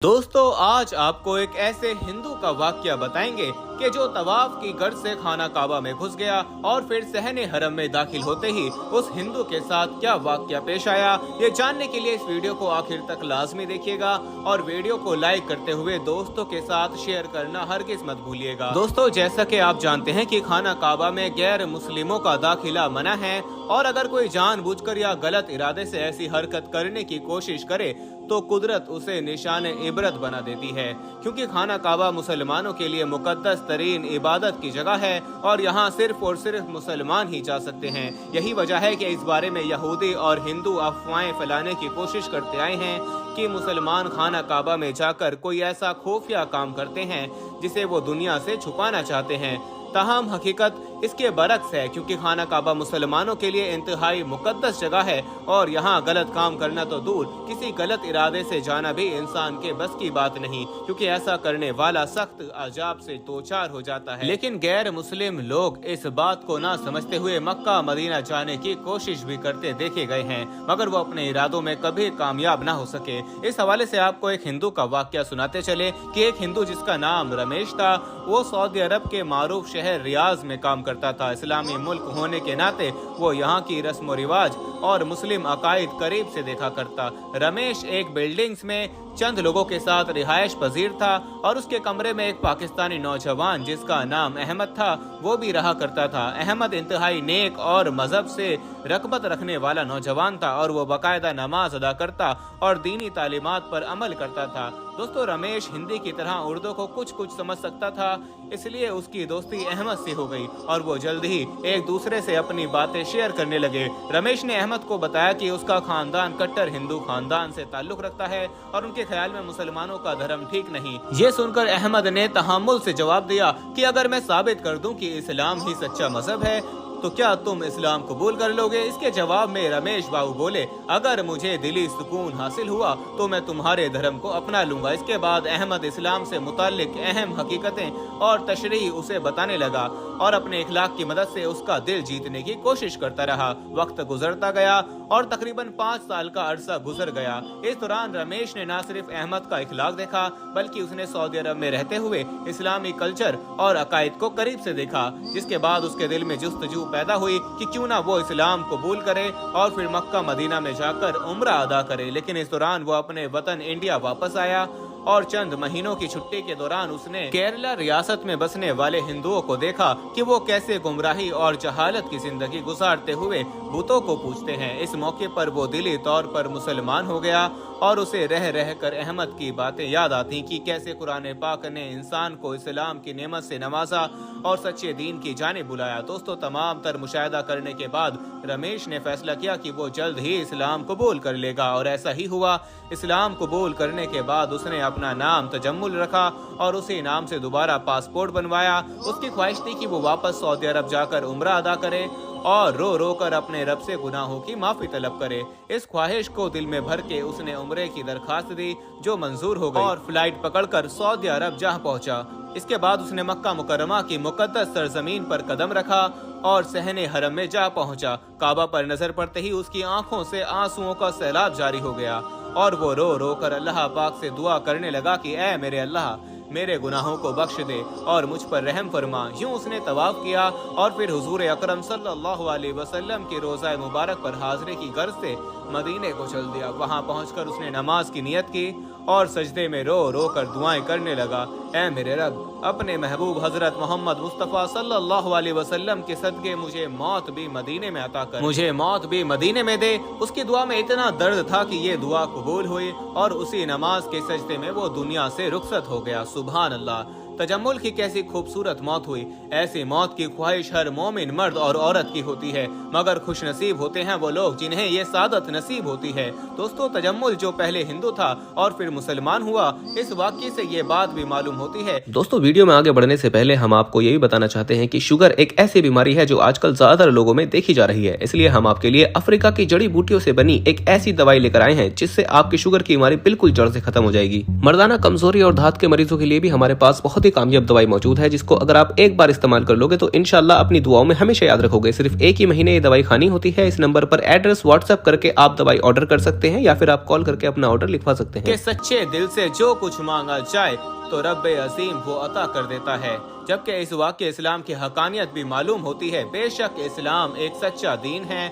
दोस्तों आज आपको एक ऐसे हिंदू का वाक्य बताएंगे कि जो तवाफ की गर्ज से खाना काबा में घुस गया और फिर सहने हरम में दाखिल होते ही उस हिंदू के साथ क्या वाक्य पेश आया। ये जानने के लिए इस वीडियो को आखिर तक लाजमी देखिएगा और वीडियो को लाइक करते हुए दोस्तों के साथ शेयर करना हरगिज मत भूलिएगा। दोस्तों जैसा कि आप जानते हैं कि खाना काबा में गैर मुस्लिमों का दाखिला मना है और अगर कोई जानबूझकर या गलत इरादे से ऐसी हरकत करने की कोशिश करे तो कुदरत उसे निशान इबरत बना देती है, क्योंकि खाना काबा मुसलमानों के लिए मुकद्दस तरीन इबादत की जगह है और यहाँ सिर्फ और सिर्फ मुसलमान ही जा सकते हैं। यही वजह है कि इस बारे में यहूदी और हिंदू अफवाहें फैलाने की कोशिश करते आए हैं कि मुसलमान खाना काबा में जाकर कोई ऐसा खुफिया काम करते हैं जिसे वो दुनिया से छुपाना चाहते हैं। ताहम हकीकत इसके बरक्स है, क्योंकि खाना काबा मुसलमानों के लिए इंतहाई मुकद्दस जगह है और यहाँ गलत काम करना तो दूर, किसी गलत इरादे से जाना भी इंसान के बस की बात नहीं, क्योंकि ऐसा करने वाला सख्त अजाब से दो चार हो जाता है। लेकिन गैर मुस्लिम लोग इस बात को ना समझते हुए मक्का मदीना जाने की कोशिश भी करते देखे गए हैं, मगर वो अपने इरादों में कभी कामयाब ना हो सके। इस हवाले से आपको एक हिंदू का वाक्य सुनाते चले कि एक हिंदू जिसका नाम रमेश था, वो सऊदी अरब के मारूफ शहर रियाज में काम करता था। इस्लामी मुल्क होने के नाते वो यहाँ की रस्म रिवाज और मुस्लिम अकायद करीब से देखा करता। रमेश एक बिल्डिंग्स में चंद लोगों के साथ रिहायश पजीर था और उसके कमरे में एक पाकिस्तानी नौजवान जिसका नाम अहमद था वो भी रहा करता था। अहमद इंतहाई नेक और मजहब से रकबत रखने वाला नौजवान था और वो बाकायदा नमाज अदा करता और दीनी तालीमात पर अमल करता था। दोस्तों रमेश हिंदी की तरह उर्दू को कुछ कुछ समझ सकता था, इसलिए उसकी दोस्ती अहमद से हो गई और वो जल्द ही एक दूसरे से अपनी बातें शेयर करने लगे। रमेश ने अहमद को बताया कि उसका खानदान कट्टर हिंदू खानदान से ताल्लुक रखता है और उनके ख्याल में मुसलमानों का धर्म ठीक नहीं। ये सुनकर अहमद ने तहम्मुल से जवाब दिया कि अगर मैं साबित कर दूं कि इस्लाम ही सच्चा मजहब है तो क्या तुम इस्लाम कबूल कर लोगे। इसके जवाब में रमेश बाबू बोले, अगर मुझे दिली सुकून हासिल हुआ तो मैं तुम्हारे धर्म को अपना लूंगा। इसके बाद अहमद इस्लाम से मुताल्लिक अहम हकीकतें और तशरीह उसे बताने लगा और अपने इखलाक की मदद से उसका दिल जीतने की कोशिश करता रहा। वक्त गुजरता गया और तकरीबन 5 साल का अरसा गुजर गया। इस दौरान रमेश ने न सिर्फ अहमद का इखलाक देखा बल्कि उसने सऊदी अरब में रहते हुए इस्लामी कल्चर और अकायद को करीब से देखा, जिसके बाद उसके दिल में जुस्तजू पैदा हुई कि क्यों ना वो इस्लाम कबूल करे और फिर मक्का मदीना में जाकर उम्रा अदा करे। लेकिन इस दौरान वो अपने वतन इंडिया वापस आया और चंद महीनों की छुट्टी के दौरान उसने केरला रियासत में बसने वाले हिंदुओं को देखा कि वो कैसे गुमराही और जहालत की जिंदगी गुजारते हुए बुतों को पूजते हैं। इस मौके पर वो दिली तौर पर मुसलमान हो गया और उसे रह रह कर अहमद की बातें याद आती कि कैसे कुरान पाक ने इंसान को इस्लाम की नेमत से नवाजा और सच्चे दीन की जानिब बुलाया। दोस्तों तमाम तर मुशाहिदा करने के बाद रमेश ने फैसला किया कि वो जल्द ही इस्लाम कबूल कर लेगा और ऐसा ही हुआ। इस्लाम कबूल करने के बाद उसने अपना नाम तजम्मुल रखा और उसी नाम से दोबारा पासपोर्ट बनवाया। उसकी ख्वाहिश थी कि वो वापस सऊदी अरब जाकर उम्रा अदा करे और रो रो कर अपने रब से गुनाहों की माफी तलब करे। इस ख्वाहिश को दिल में भर के उसने उम्रे की दरखास्त दी जो मंजूर हो गई और फ्लाइट पकड़कर सऊदी अरब जा पहुंचा। इसके बाद उसने मक्का मुकर्रमा की मुकद्दस सरजमीन पर कदम रखा और सहने हरम में जा पहुंचा। काबा पर नजर पड़ते ही उसकी आंखों से आंसुओं का सैलाब जारी हो गया और वो रो रो कर अल्लाह पाक से दुआ करने लगा कि ऐ मेरे अल्लाह मेरे गुनाहों को बख्श दे और मुझ पर रहम फरमा। यूं उसने तवाफ किया और फिर हुजूर अकरम सल्लल्लाहु अलैहि वसल्लम की रोज़ा मुबारक पर हाजिरी की गर्ज से मदीने को चल दिया। वहां पहुंचकर उसने नमाज की नियत की और सजदे में रो रो कर दुआएं करने लगा, ऐ मेरे रब अपने महबूब हजरत मोहम्मद मुस्तफ़ा सल्लल्लाहु अलैहि वसल्लम के सदके मुझे मौत भी मदीने में अता कर, मुझे मौत भी मदीने में दे। उसकी दुआ में इतना दर्द था कि ये दुआ कबूल हुई और उसी नमाज के सजदे में वो दुनिया से रुखसत हो गया। सुभान अल्लाह। तजम्मुल की कैसी खूबसूरत मौत हुई। ऐसी मौत की ख्वाहिश हर मोमिन मर्द और औरत की होती है, मगर खुश नसीब होते हैं वो लोग जिन्हें ये सादत नसीब होती है। दोस्तों तजम्मुल जो पहले हिंदू था और फिर मुसलमान हुआ, इस वाक़ये से ये बात भी मालूम होती है। दोस्तों वीडियो में आगे बढ़ने से पहले हम आपको यही बताना चाहते हैं कि शुगर एक ऐसी बीमारी है जो आजकल ज्यादातर लोगों में देखी जा रही है, इसलिए हम आपके लिए अफ्रीका की जड़ी बूटियों से बनी एक ऐसी दवाई लेकर आए हैं जिससे आपकी शुगर की बीमारी बिल्कुल जड़ से खत्म हो जाएगी। मर्दाना कमजोरी और धात के मरीजों के लिए भी हमारे पास बहुत ही कामयाब दवाई मौजूद है, जिसको अगर आप एक बार इस्तेमाल कर लोगे तो इंशाल्लाह अपनी दुआओं में हमेशा याद रखोगे। सिर्फ एक ही महीने ये दवाई खानी होती है। इस नंबर पर एड्रेस व्हाट्सएप करके आप दवाई ऑर्डर कर सकते हैं या फिर आप कॉल करके अपना ऑर्डर लिखवा सकते हैं। कि सच्चे दिल से जो कुछ मांगा जाए तो रब्बे अजीम वो अता कर देता है। जबकि इस वाक़े इस्लाम की हकानियत भी मालूम होती है। बेशक इस्लाम एक सच्चा दीन है।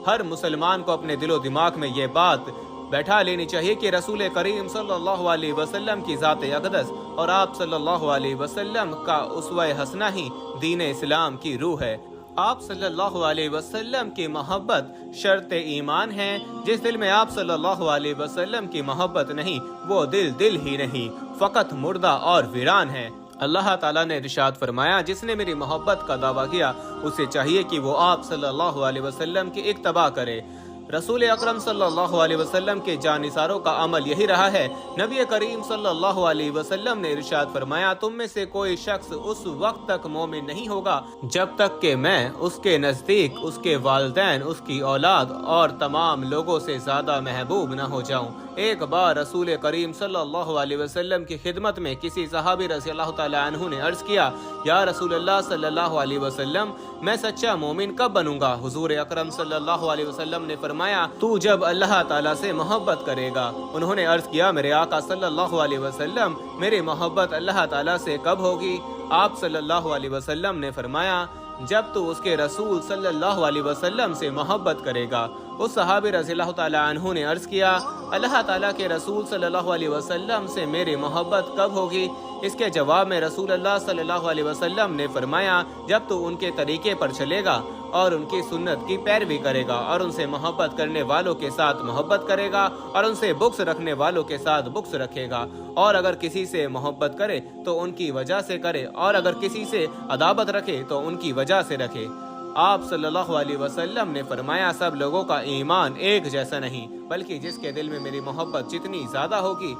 हर मुसलमान को अपने दिलो दिमाग में ये बात बैठा लेनी चाहिए कि रसूल करीम सल्लल्लाहु अलैहि वसल्लम की ज़ात अक़दस और आप सल्लल्लाहु अलैहि वसल्लम का उसवा हसना ही दीन इस्लाम की रूह है। आप सल्लल्लाहु अलैहि वसल्लम की मोहब्बत शर्त ईमान है। जिस दिल में आप सल्लल्लाहु अलैहि वसल्लम की मोहब्बत नहीं, वो दिल ही नहीं, फ़कत मुर्दा और वीरान है। अल्लाह ताला ने इरशाद फरमाया, जिसने मेरी मोहब्बत का दावा किया उसे चाहिए कि वो आप सल्लल्लाहु अलैहि वसल्लम की इत्तबा करे। रसूल अकरम सल्लल्लाहु अलैहि वसल्लम के जानिसारों का अमल यही रहा है। नबी करीम सल्लल्लाहु अलैहि वसल्लम ने इरशाद फरमाया, तुम में से कोई शख्स उस वक्त तक मोमिन नहीं होगा जब तक कि मैं उसके नज़दीक उसके वालिदैन, उसकी औलाद और तमाम लोगों से ज़्यादा महबूब न हो जाऊं। एक बार रसूल करीम सल्लल्लाहु अलैहि वसल्लम की खिदमत में किसी सहाबी रज़ियल्लाहु ताला अन्हु ने अर्ज़ किया, या रसूलल्लाह सल्लल्लाहु अलैहि वसल्लम, मैं सच्चा मोमिन कब बनूंगा? हुजूर अकरम सल्लल्लाहु अलैहि वसल्लम ने फरमाया, तू जब अल्लाह ताला से मोहब्बत करेगा। उन्होंने अर्ज़ किया, मेरे आका सल्लल्लाहु अलैहि वसल्लम, मेरी मोहब्बत अल्लाह ताला से कब होगी? आप सल्लल्लाहु अलैहि वसल्लम ने फरमाया, जब तू उसके रसूल सल्लल्लाहु अलैहि वसल्लम से मोहब्बत करेगा। उस सहाबी रज़ियल्लाहु ताला अन्हु ने अर्ज़ किया, अल्लाह ताला के रसूल सल्लल्लाहु अलैहि वसल्लम से मेरी मोहब्बत कब होगी? इसके जवाब में रसूल अल्लाह सल्लल्लाहु अलैहि वसल्लम ने फरमाया, जब तू उनके तरीके पर चलेगा और उनकी सुन्नत की पैरवी करेगा और उनसे मोहब्बत करने वालों के साथ मोहब्बत करेगा और उनसे बुग़्ज़ रखने वालों के साथ बुग़्ज़ रखेगा। और अगर किसी से मोहब्बत करे तो उनकी वजह से करे और अगर किसी से अदावत रखे तो उनकी वजह से रखे। आप सल्लल्लाहु अलैहि वसल्लम ने फरमाया, सब लोगों का ईमान एक जैसा नहीं, बल्कि जिसके दिल में मेरी मोहब्बत जितनी ज़्यादा होगी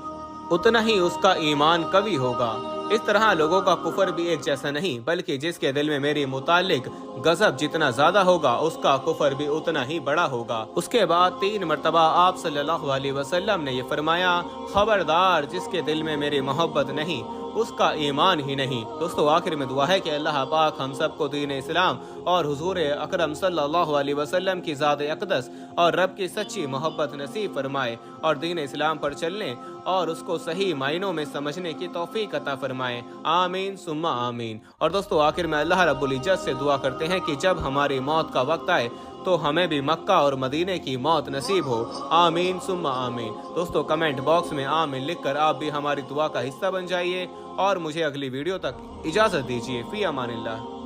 उतना ही उसका ईमान कवी होगा। इस तरह लोगों का कुफर भी एक जैसा नहीं, बल्कि जिसके दिल में मेरी मुतालिक गजब जितना ज्यादा होगा उसका कुफर भी उतना ही बड़ा होगा। उसके बाद 3 मरतबा आप सल्लल्लाहु अलैहि वसल्लम ने ये फरमाया, खबरदार जिसके दिल में मेरी मोहब्बत नहीं उसका ईमान ही नहीं। दोस्तों, आखिर में दुआ है कि अल्लाह पाक हम सबको दीन इस्लाम और हुजूर अकरम सल्लल्लाहु अलैहि वसल्लम की ज़ात अक़दस और रब की सच्ची मोहब्बत नसीब फरमाए और दीन इस्लाम पर चलने और उसको सही मायनों में समझने की तौफीक अता फरमाए। आमीन सुम्मा आमीन। और दोस्तों, आखिर में अल्लाह रब्बुल इज्जत से दुआ करते हैं कि जब हमारी मौत का वक्त आए तो हमें भी मक्का और मदीने की मौत नसीब हो। आमीन सुम्मा आमीन। दोस्तों, कमेंट बॉक्स में आमीन लिखकर आप भी हमारी दुआ का हिस्सा बन जाइए और मुझे अगली वीडियो तक इजाज़त दीजिए। फी अमानिल्लाह।